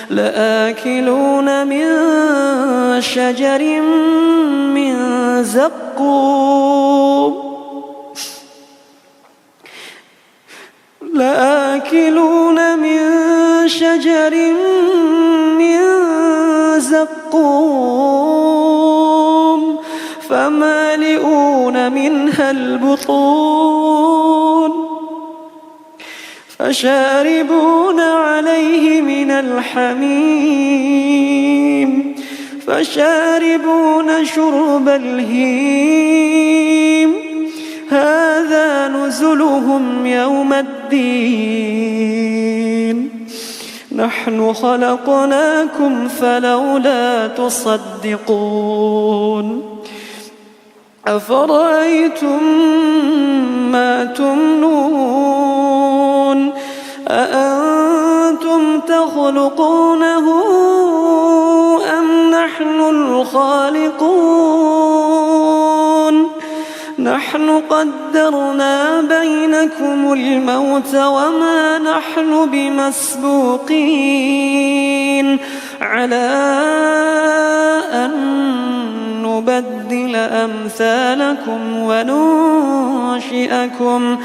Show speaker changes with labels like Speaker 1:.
Speaker 1: لآكلون من شجر من زقوم لآكلون من شجر من زقوم فمالئون منها البطون فشاربون عليه من الحميم فشاربون شرب الهيم هذا نزلهم يوم الدين نحن خلقناكم فلولا تصدقون أفرأيتم ما تمنون أأنتم تخلقونه أم نحن الخالقون نحن قدرنا بينكم الموت وما نحن بمسبوقين على أن نبدل أمثالكم وننشئكم